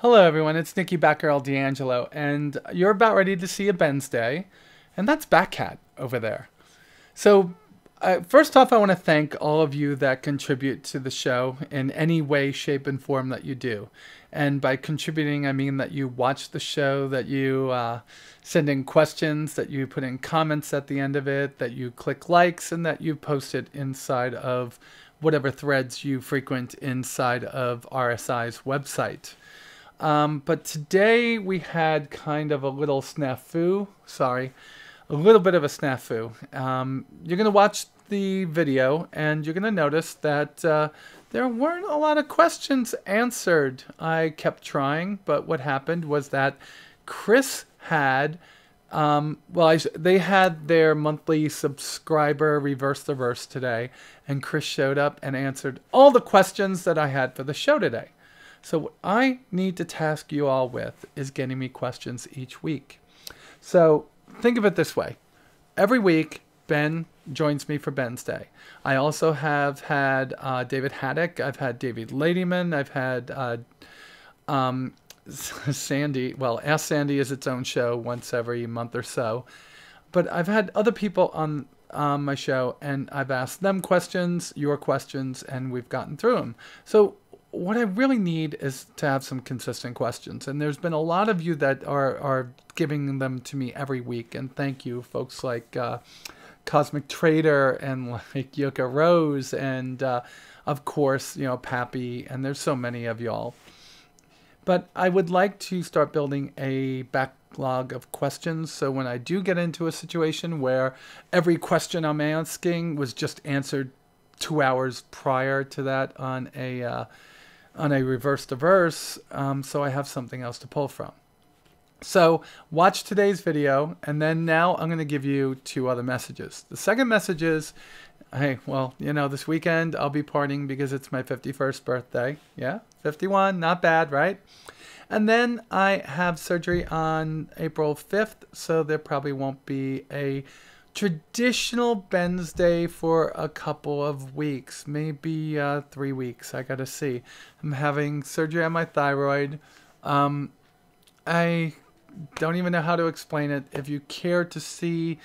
Hello, everyone. It's Nikki Batgirl D'Angelo, and you're about ready to see a Bensday, and that's Batcat over there. So, first off, I want to thank all of you that contribute to the show in any way, shape, and form that you do. And by contributing, I mean that you watch the show, that you send in questions, that you put in comments at the end of it, that you click likes, and that you post it inside of whatever threads you frequent inside of RSI's website. But today we had kind of a little snafu. Sorry, a little bit of a snafu. You're going to watch the video and you're going to notice that there weren't a lot of questions answered. I kept trying, but what happened was that Chris had, they had their monthly subscriber reverse the verse today, and Chris showed up and answered all the questions that I had for the show today. So what I need to task you all with is getting me questions each week. So think of it this way. Every week, Ben joins me for Bensday. I also have had David Haddock. I've had David Ladyman. I've had Sandy. Well, Ask Sandy is its own show once every month or so. But I've had other people on my show, and I've asked them questions, your questions, and we've gotten through them. So what I really need is to have some consistent questions. And there's been a lot of you that are giving them to me every week. And thank you, folks like Cosmic Trader and like Yuka Rose and, of course, you know, Pappy. And there's so many of y'all. But I would like to start building a backlog of questions. So when I do get into a situation where every question I'm asking was just answered 2 hours prior to that on a reverse to verse, so I have something else to pull from. So watch today's video, and then now I'm going to give you 2 other messages. The second message is, hey, well, you know, this weekend I'll be partying because it's my 51st birthday. Yeah, 51, not bad, right? And then I have surgery on April 5th, so there probably won't be a traditional Bensday for a couple of weeks, maybe 3 weeks. I gotta see. I'm having surgery on my thyroid. I don't even know how to explain it. If you care to see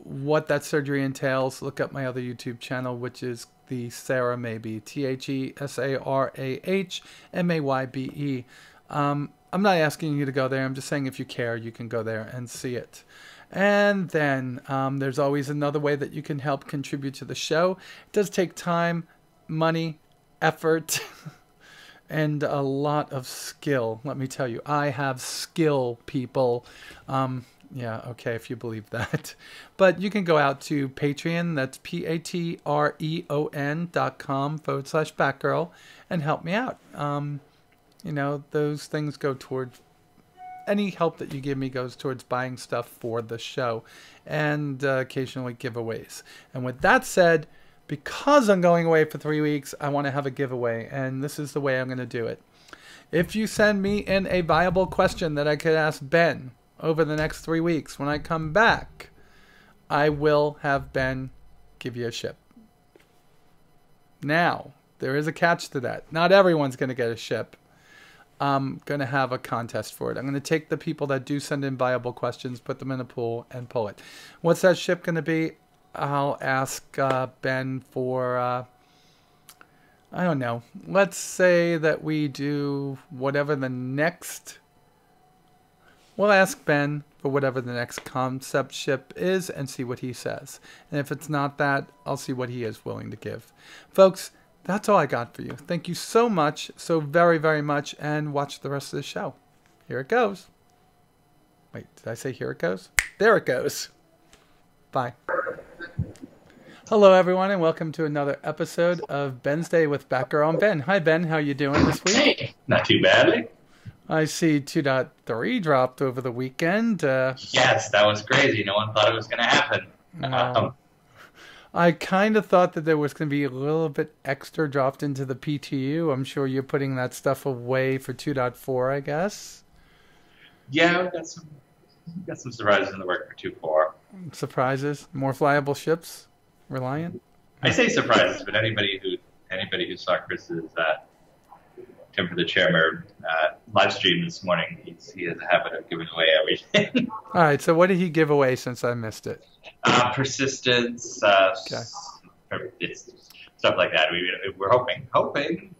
what that surgery entails, look up my other YouTube channel, which is the Sarah Maybe, TheSarahMaybe. I'm not asking you to go there. I'm just saying if you care, you can go there and see it. And then there's always another way that you can help contribute to the show. It does take time, money, effort, and a lot of skill. Let me tell you, I have skill, people. Yeah, okay, if you believe that. But you can go out to Patreon, that's patreon.com/Batgirl, and help me out. You know, those things go toward, any help that you give me goes towards buying stuff for the show and occasionally giveaways. And with that said, because I'm going away for 3 weeks, I want to have a giveaway, and this is the way I'm going to do it. If you send me in a viable question that I could ask Ben over the next 3 weeks, when I come back, I will have Ben give you a ship. Now, there is a catch to that. Not everyone's going to get a ship. I'm going to have a contest for it. I'm going to take the people that do send in viable questions, put them in a pool, and pull it. What's that ship going to be? I'll ask Ben for, I don't know. Let's say that we do whatever the next... We'll ask Ben for whatever the next concept ship is and see what he says. And if it's not that, I'll see what he is willing to give. Folks, that's all I got for you. Thank you so much, so very, very much, and watch the rest of the show. Here it goes. Wait, did I say here it goes? There it goes. Bye. Hello, everyone, and welcome to another episode of Bensday with Batgirl and Ben. Hi, Ben. How you doing this week? Hey, not too badly. I see 2.3 dropped over the weekend. Yes, that was crazy. No one thought it was going to happen. I kind of thought that there was going to be a little bit extra dropped into the PTU. I'm sure you're putting that stuff away for 2.4, I guess. Yeah, we got some surprises in the work for 2.4. Surprises? More flyable ships? Reliant? I say surprises, but anybody who saw Chris's Tim for the Chairman live stream this morning. He has a habit of giving away everything. All right. So what did he give away since I missed it? Persistence, Okay. it's stuff like that. We're hoping. Okay.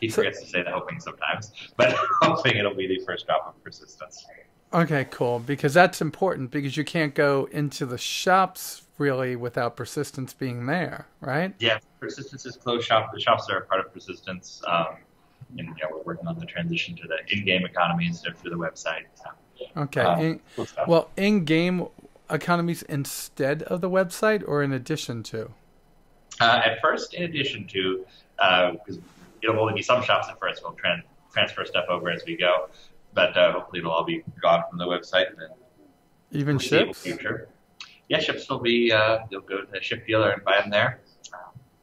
He forgets to say the hoping sometimes, but hoping it'll be the first drop of persistence. Okay, cool. Because that's important because you can't go into the shops really without persistence being there, right? Yeah, persistence is closed shop. The shops are a part of persistence. And we're working on the transition to the in-game economy instead of through the website. So, okay. Cool stuff. Well, in-game economies instead of the website or in addition to? At first, in addition to, because it'll only be some shops at first. We'll transfer stuff over as we go, but hopefully it'll all be gone from the website. And then even ships? Future. Yeah, ships will be, you'll go to the ship dealer and buy them there.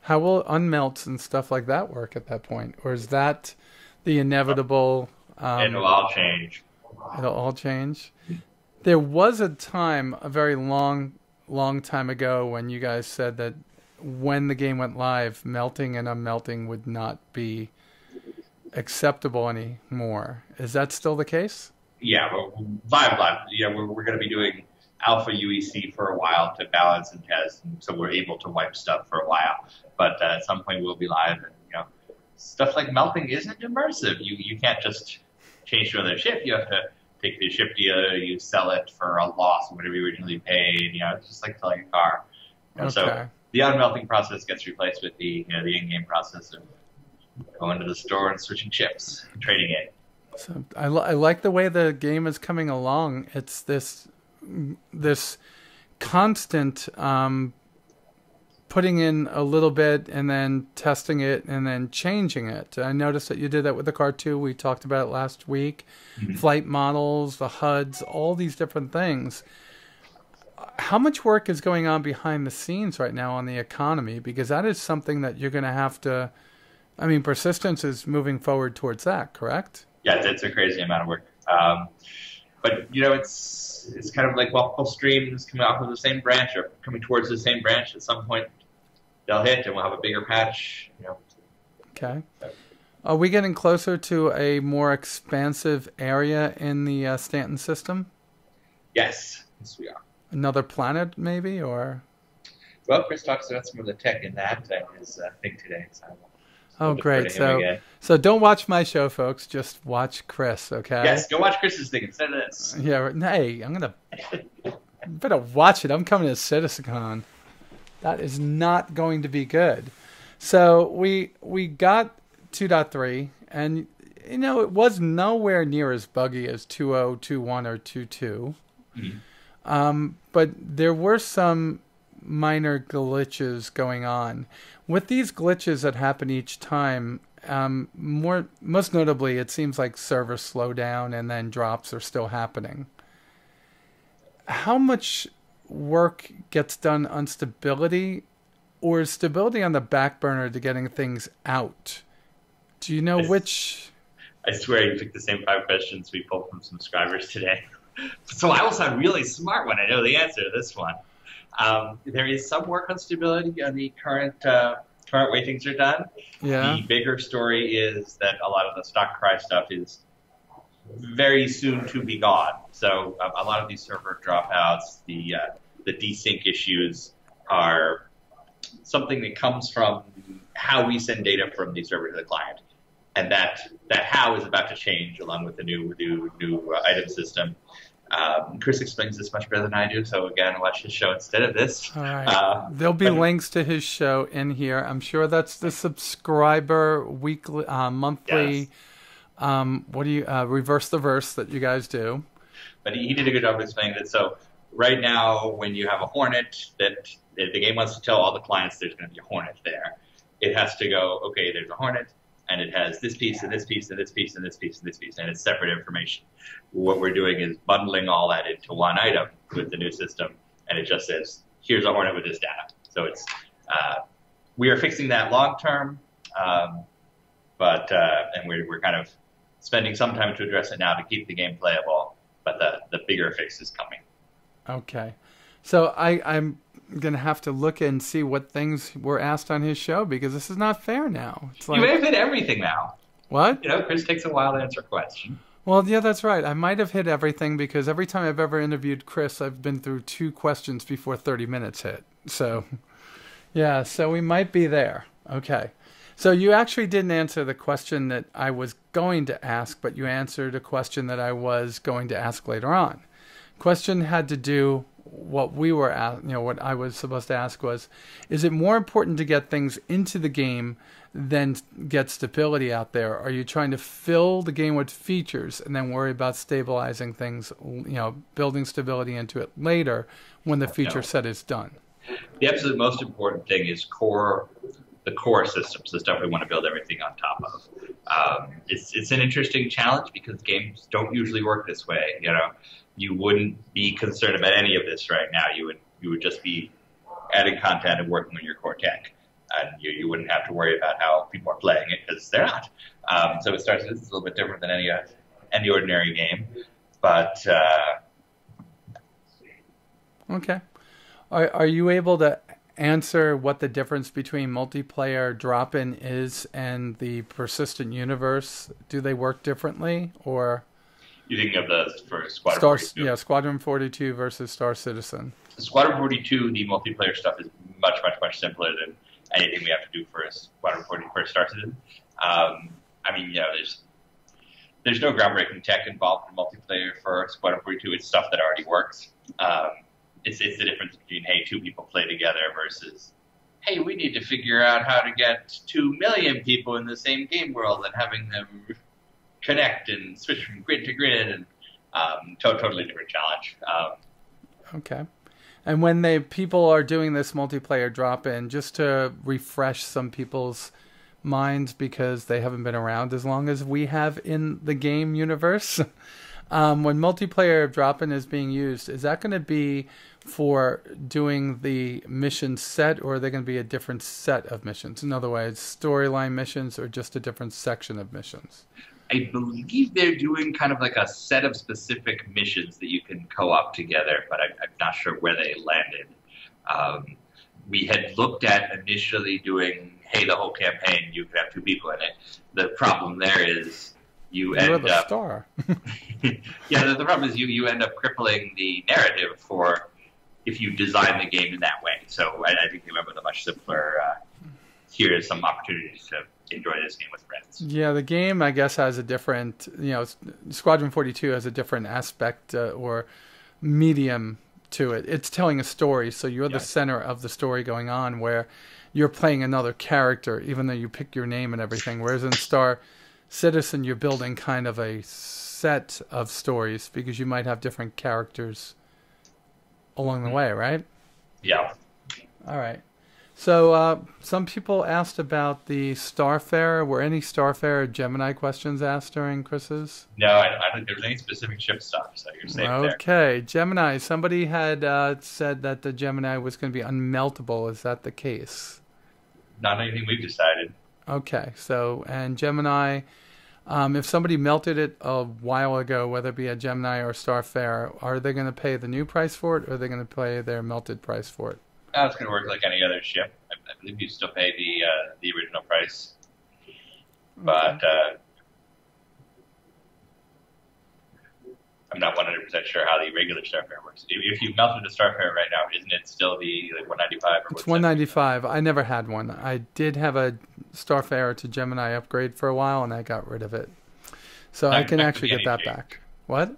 How will unmelts and stuff like that work at that point? Or is that the inevitable... It'll all change. It'll all change? There was a time, a very long time ago, when you guys said that when the game went live, melting and unmelting would not be acceptable anymore. Is that still the case? Yeah, live. We're going to be doing alpha UEC for a while to balance and test, and so we're able to wipe stuff for a while. But at some point we'll be live, and stuff like melting isn't immersive. You can't just change to another ship. You have to take the ship dealer, you sell it for a loss of whatever you originally paid. It's just like selling a car. Okay. So the unmelting process gets replaced with the in-game process of going to the store and switching ships and trading it. So I like the way the game is coming along. It's this constant putting in a little bit and then testing it and then changing it. I noticed that you did that with the car too. We talked about it last week. Mm-hmm. Flight models, the HUDs, all these different things. How much work is going on behind the scenes right now on the economy? Because that is something that you're going to have to... I mean, persistence is moving forward towards that, correct? Yeah, it's a crazy amount of work. But, it's kind of like multiple streams coming off of the same branch or coming towards the same branch. At some point, they'll hit and we'll have a bigger patch. Okay. Are we getting closer to a more expansive area in the Stanton system? Yes, we are. Another planet, maybe, or? Well, Chris talks about some of the tech in that his thing today. So oh, great. So don't watch my show, folks. Just watch Chris, okay? Yes, go watch Chris's thing instead of this. Yeah, hey, better watch it. I'm coming to CitizenCon. That is not going to be good. So we got 2.3, and, it was nowhere near as buggy as 2.0, 2.1, or 2.2. Mm-hmm. But there were some minor glitches going on. With these glitches that happen each time, most notably, it seems like servers slow down and then drops are still happening. How much work gets done on stability, or is stability on the back burner to getting things out? Do you know which? I swear you picked the same 5 questions we pulled from subscribers today. So I will sound really smart when I know the answer to this one. There is some work on stability on the current way things are done. Yeah. The bigger story is that a lot of the stock cry stuff is very soon to be gone. So a lot of these server dropouts, the desync issues are something that comes from how we send data from the server to the client. And that how is about to change along with the new item system. Chris explains this much better than I do, so again, watch his show instead of this. All right. There'll be links to his show in here. I'm sure that's the subscriber weekly, monthly. Yes. Reverse the verse that you guys do? But he did a good job of explaining it. So right now, when you have a Hornet, that if the game wants to tell all the clients there's going to be a Hornet there, it has to go, okay, there's a Hornet, and it has this piece, and this piece, and this piece, and this piece, and this piece, and it's separate information. What we're doing is bundling all that into one item with the new system, and it just says, here's a Hornet with this data. So it's we are fixing that long term, but we're kind of spending some time to address it now to keep the game playable, but the bigger fix is coming. Okay. So I'm going to have to look and see what things were asked on his show, because this is not fair now. It's like, you may have hit everything now. What? Chris takes a while to answer a question. Well, yeah, that's right. I might have hit everything because every time I've ever interviewed Chris, I've been through 2 questions before 30 minutes hit. So, yeah, so we might be there. Okay. So you actually didn't answer the question that I was going to ask, but you answered a question that I was going to ask later on. Question had to do what we were what I was supposed to ask was, is it more important to get things into the game than get stability out there? Are you trying to fill the game with features and then worry about stabilizing things, building stability into it later when the feature set is done? The absolute most important thing is the core systems, the stuff we want to build everything on top of. It's an interesting challenge because games don't usually work this way. You wouldn't be concerned about any of this right now. You would just be adding content and working on your core tech, and you wouldn't have to worry about how people are playing it because they're not. So it starts. This is a little bit different than any ordinary game, but okay. Are you able to answer what the difference between multiplayer drop-in is and the persistent universe? Do they work differently, or? You thinking of the for Squadron 42? Yeah, Squadron 42 versus Star Citizen. Squadron 42, the multiplayer stuff is much, much, much simpler than anything we have to do for Squadron 40 for Star Citizen. There's no groundbreaking tech involved in multiplayer for Squadron 42. It's stuff that already works. It's the difference between, hey, 2 people play together versus, hey, we need to figure out how to get 2 million people in the same game world and having them connect and switch from grid to grid, and totally different challenge. Okay. And when people are doing this multiplayer drop-in, just to refresh some people's minds because they haven't been around as long as we have in the game universe, when multiplayer drop-in is being used, is that going to be for doing the mission set, or are they going to be a different set of missions? In other words, storyline missions or just a different section of missions? I believe they're doing kind of like a set of specific missions that you can co-op together, but I'm not sure where they landed. We had looked at initially doing, hey, the whole campaign, you could have 2 people in it. The problem there is you end up... star. Yeah, the problem is you end up crippling the narrative for if you design the game in that way. So I think they went with a much simpler, here's some opportunities to enjoy this game with friends. Yeah, the game, I guess, has a different, Squadron 42 has a different aspect or medium to it. It's telling a story, so you're the center of the story going on, where you're playing another character, even though you pick your name and everything. Whereas in Star Citizen, you're building kind of a set of stories because you might have different characters along the way, right? Yeah. All right. So some people asked about the Starfarer. Were any Starfarer Gemini questions asked during Chris's? No, I don't think there was any specific ship stuff, so you're safe there. Okay, Gemini. Somebody had said that the Gemini was going to be unmeltable. Is that the case? Not anything we've decided. Okay, so, and Gemini, if somebody melted it a while ago, whether it be a Gemini or Starfarer, are they going to pay the new price for it, or are they going to pay their melted price for it? It's going to work like any other ship. I believe you still pay the original price. But I'm not 100% sure how the regular Starfarer works. If you melted a Starfarer right now, isn't it still the $195? It's $195. I never had one. I did have a Starfarer to Gemini upgrade for a while, and I got rid of it. So I can actually get that back. What?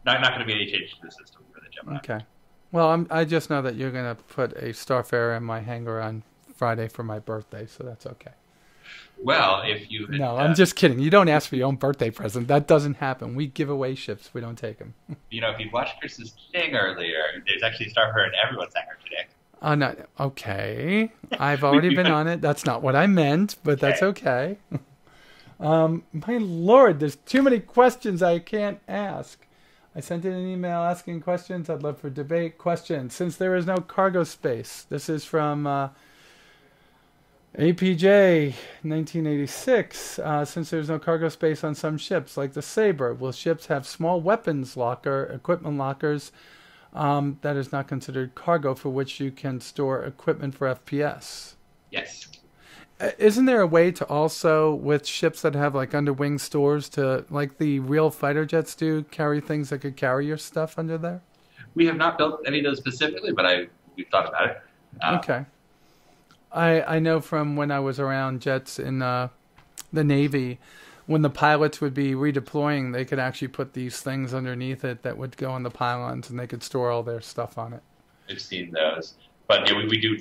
Not going to be any change to the system for the Gemini. Okay. Well, I just know that you're going to put a Starfarer in my hangar on Friday for my birthday, so that's okay. Well, if you... No, I'm just kidding. You don't ask for your own birthday present. That doesn't happen. We give away ships. We don't take them. If you watched Chris's thing earlier, there's actually a Starfarer in everyone's hangar today. Oh, no. Okay. I've already been on it. That's not what I meant, but that's okay. My Lord, there's too many questions I can't ask. I sent in an email asking questions. I'd love for debate. Questions. Since there is no cargo space. This is from APJ 1986. Since there's no cargo space on some ships, like the Sabre, will ships have small weapons equipment lockers that is not considered cargo, for which you can store equipment for FPS? Yes. Isn't there a way to also, with ships that have like underwing stores, to like the real fighter jets do, carry things that could carry your stuff under there? We have not built any of those specifically, but we've thought about it. Okay. I know from when I was around jets in the Navy, when the pilots would be redeploying, they could actually put these things underneath it that would go on the pylons, and they could store all their stuff on it. I've seen those, but yeah, we do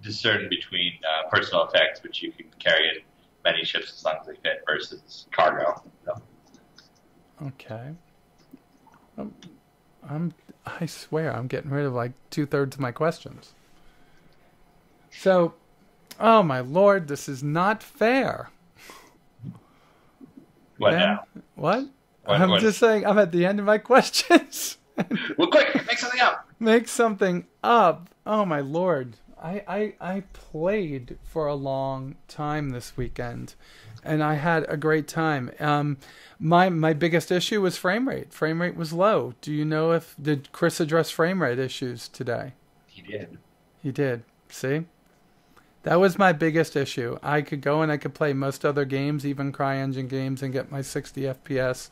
discern between personal effects, which you can carry in many ships as long as they fit, versus cargo. So. Okay. I swear I'm getting rid of like 2/3 of my questions. So, oh my lord, this is not fair. What Ben, now? What? I'm just saying I'm at the end of my questions. Well, quick, make something up. Make something up. Oh my lord. I played for a long time this weekend, and I had a great time. My biggest issue was frame rate. Frame rate was low. Do you know did Chris address frame rate issues today? He did. He did. See? That was my biggest issue. I could go and I could play most other games, even CryEngine games, and get my 60 FPS.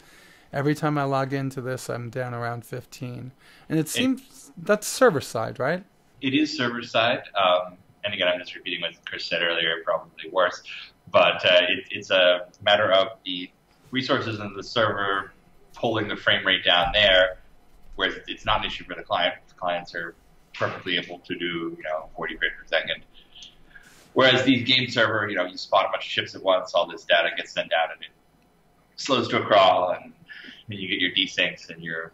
Every time I log into this, I'm down around 15. And it seems that's server side, right? It is server side. And again, I'm just repeating what Chris said earlier, probably worse. But it's a matter of the resources in the server pulling the frame rate down there, whereas it's not an issue for the client. The clients are perfectly able to do 40 frames per second. Whereas the game server, you spot a bunch of ships at once, all this data gets sent out, and it slows to a crawl, and then you get your desyncs and your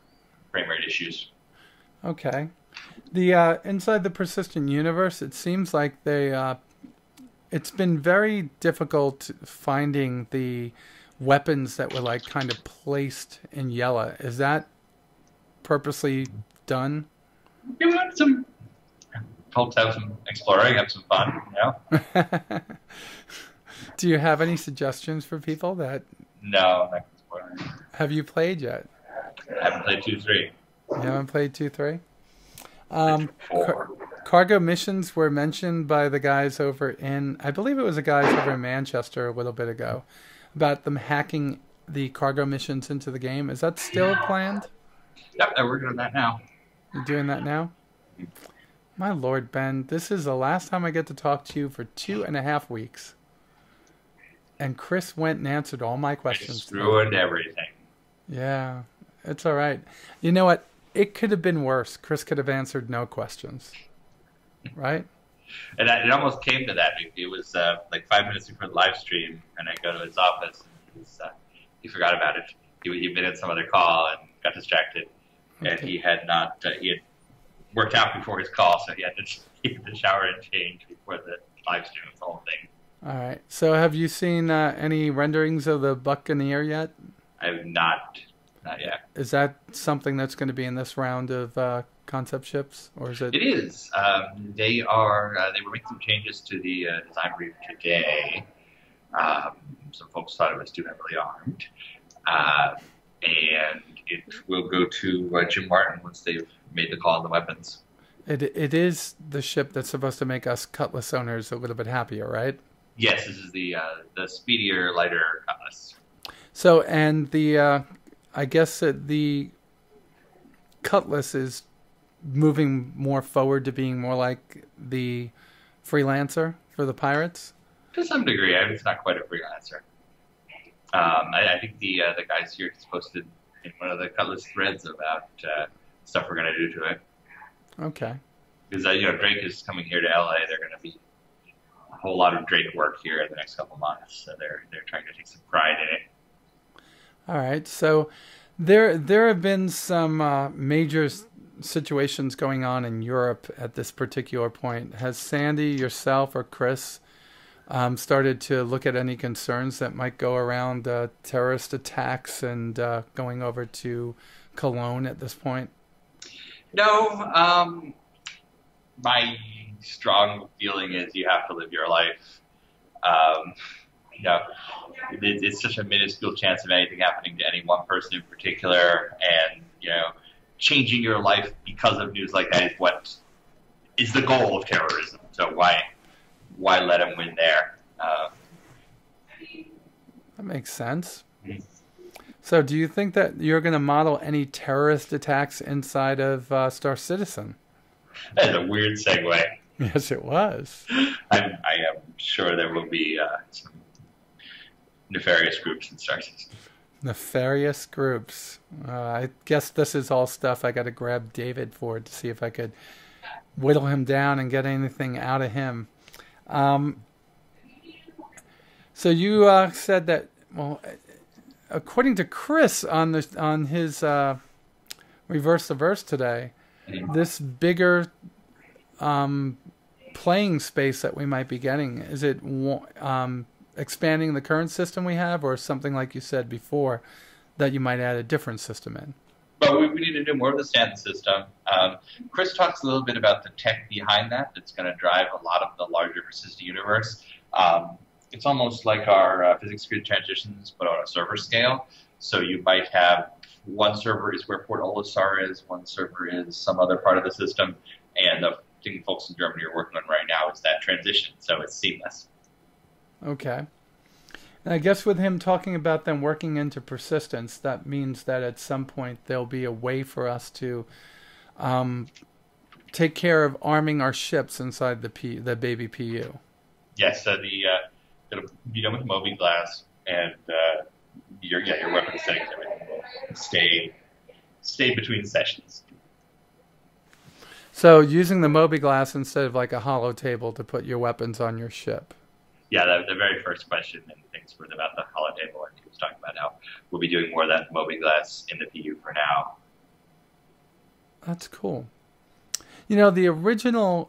frame rate issues. Okay. The inside the persistent universe, it seems like it's been very difficult finding the weapons that were like kind of placed in yellow. Is that purposely done? Yeah, we had some folks have some exploring, have some fun, Do you have any suggestions for people that? No, I'm not exploring. Have you played yet? I haven't played 2-3. You haven't played 2-3? 4. Cargo missions were mentioned by the guys over in, I believe it was the guys over in Manchester a little bit ago, about them hacking the cargo missions into the game. Is that still planned? Yep, they're working on that now. You're doing that now? My lord, Ben, this is the last time I get to talk to you for 2.5 weeks. And Chris went and answered all my questions. It's ruined everything. Yeah, it's all right. You know what? It could have been worse. Chris could have answered no questions. Right? And it almost came to that. It was like 5 minutes before the live stream, and I go to his office, and he forgot about it. He'd been in some other call and got distracted. Okay. And he had worked out before his call, so he had to shower and change before the live stream. It's the whole thing. All right. So have you seen any renderings of the Buccaneer yet? I have not yet. Is that something that's going to be in this round of concept ships, or is it? It is. They were making some changes to the design brief today. Some folks thought it was too heavily armed, and it will go to Jim Martin once they've made the call on the weapons. It is the ship that's supposed to make us Cutlass owners a little bit happier, right? Yes, this is the speedier, lighter Cutlass. So, and I guess that the Cutlass is moving more forward to being more like the Freelancer for the pirates? To some degree. I mean, it's not quite a Freelancer. I think the guys here just posted in one of the Cutlass threads about stuff we're going to do to it. Okay. Because, Drake is coming here to LA. They're going to be a whole lot of Drake work here in the next couple months. So they're trying to take some pride in it. All right. So there have been some major situations going on in Europe at this particular point. Has Sandy, yourself, or Chris started to look at any concerns that might go around terrorist attacks and going over to Cologne at this point? No. My strong feeling is you have to live your life. It's such a minuscule chance of anything happening to any one person in particular, and changing your life because of news like that is what is the goal of terrorism. So why let them win there? That makes sense. So do you think that you're going to model any terrorist attacks inside of Star Citizen? That's a weird segue. Yes, it was. I am sure there will be some nefarious groups in Star Citizen. Nefarious groups. I guess this is all stuff I got to grab David for to see if I could whittle him down and get anything out of him. So you said that, well, according to Chris on his Reverse the Verse today, this bigger playing space that we might be getting, is it expanding the current system we have, or something like you said before that you might add a different system in? But we need to do more of the standard system. Chris talks a little bit about the tech behind that that's going to drive a lot of the larger persistent universe. It's almost like our physics grid transitions, but on a server scale. So you might have one server is where Port Olisar is, one server is some other part of the system, and the thing folks in Germany are working on right now is that transition, so it's seamless. Okay. And I guess with him talking about them working into persistence, that means that at some point there'll be a way for us to take care of arming our ships inside the baby PU. Yes, so it'll be done with Moby Glass, and your weapon settings, everything will stay between sessions. So using the Moby Glass instead of like a hollow table to put your weapons on your ship. Yeah, the very first question and things were about the hollow table, and he was talking about how we'll be doing more of that Moby Glass in the PU for now. That's cool. You know, the original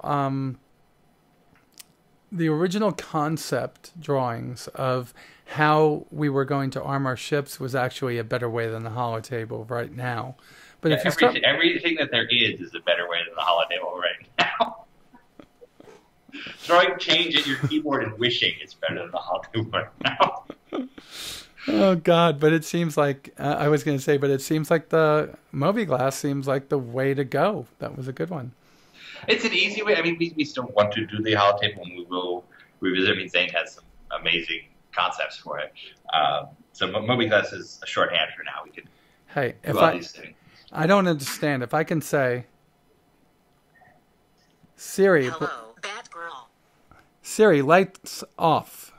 concept drawings of how we were going to arm our ships was actually a better way than the hollow table right now. But yeah, if you everything that there is a better way than the hollow table right now. Throwing change at your keyboard and wishing is better than the hollow table right now. Oh God! But it seems like I was going to say, but it seems like the Moby Glass seems like the way to go. That was a good one. It's an easy way. I mean, we still want to do the hollow table, and we will revisit. I mean, Zane has some amazing concepts for it. So Moby Glass is a shorthand for now. We can do all these things. I don't understand. If I can say, Siri, hello, Batgirl. Siri, lights off.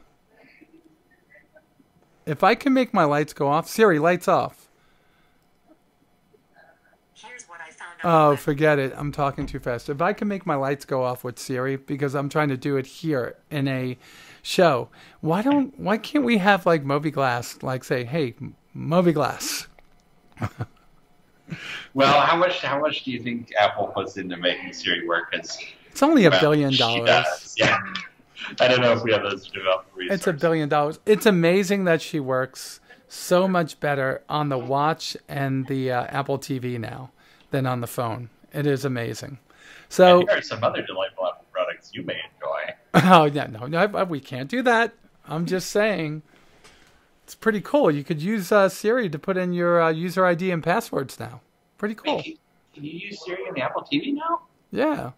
If I can make my lights go off, Siri, lights off. Here's what I found Oh, forget it. I'm talking too fast. If I can make my lights go off with Siri, because I'm trying to do it here in a show, why can't we have like Moby Glass, like say, hey, Moby Glass. Well, how much do you think Apple puts into making Siri work? It's only $1 billion. Yeah. I don't know if we have those development resources. It's $1 billion. It's amazing that she works so much better on the watch and the Apple TV now than on the phone. It is amazing. So and here are some other delightful Apple products you may enjoy. Oh yeah, no, we can't do that. I'm just saying. It's pretty cool. You could use Siri to put in your user ID and passwords now. Pretty cool. Wait, can you use Siri on the Apple TV now? Yeah.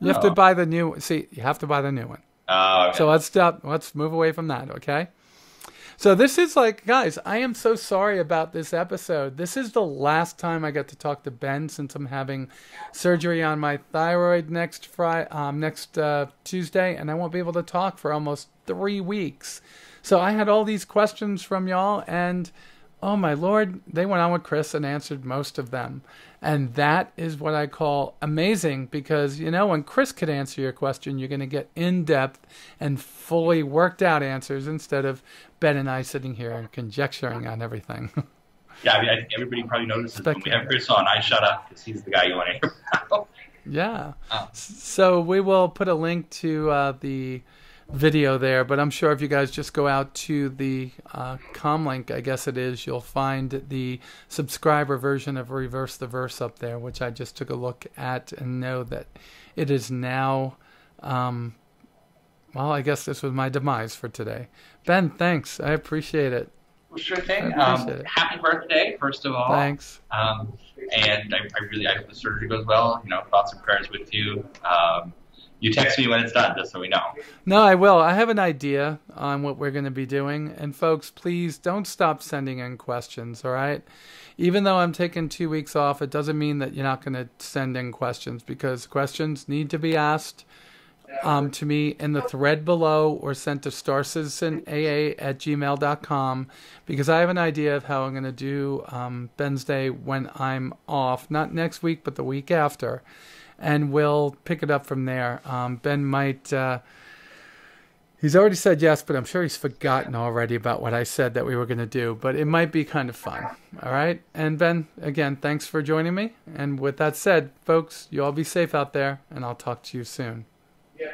You have to buy the new. See, you have to buy the new one. Okay. So let's stop. Let's move away from that. Okay. So this is like, guys, I am so sorry about this episode. This is the last time I get to talk to Ben since I'm having surgery on my thyroid next Tuesday, and I won't be able to talk for almost 3 weeks. So I had all these questions from y'all, and oh my Lord, they went on with Chris and answered most of them. And that is what I call amazing, because, you know, when Chris could answer your question, you're going to get in-depth and fully worked out answers instead of Ben and I sitting here and conjecturing on everything. Yeah, I mean, I think everybody probably notices when we have Chris on, I shut up because he's the guy you want to hear about. Yeah. Oh. So we will put a link to the video there, but I'm sure if you guys just go out to the comlink, I guess it is, you'll find the subscriber version of Reverse the Verse up there, which I just took a look at and know that it is now, well, I guess this was my demise for today. Ben, thanks. I appreciate it. Well, sure thing. Happy birthday, first of all. Thanks. And I hope the surgery goes well. You know, thoughts and prayers with you. You text me when it's done, just so we know. No, I will. I have an idea on what we're going to be doing. And folks, please don't stop sending in questions, all right? Even though I'm taking 2 weeks off, it doesn't mean that you're not going to send in questions, because questions need to be asked to me in the thread below or sent to starcitizenaa@gmail.com, because I have an idea of how I'm going to do Bensday when I'm off. Not next week, but the week after. And we'll pick it up from there. Ben might... he's already said yes, but I'm sure he's forgotten already about what I said that we were going to do. But it might be kind of fun. All right? And Ben, again, thanks for joining me. And with that said, folks, you all be safe out there, and I'll talk to you soon. Yeah.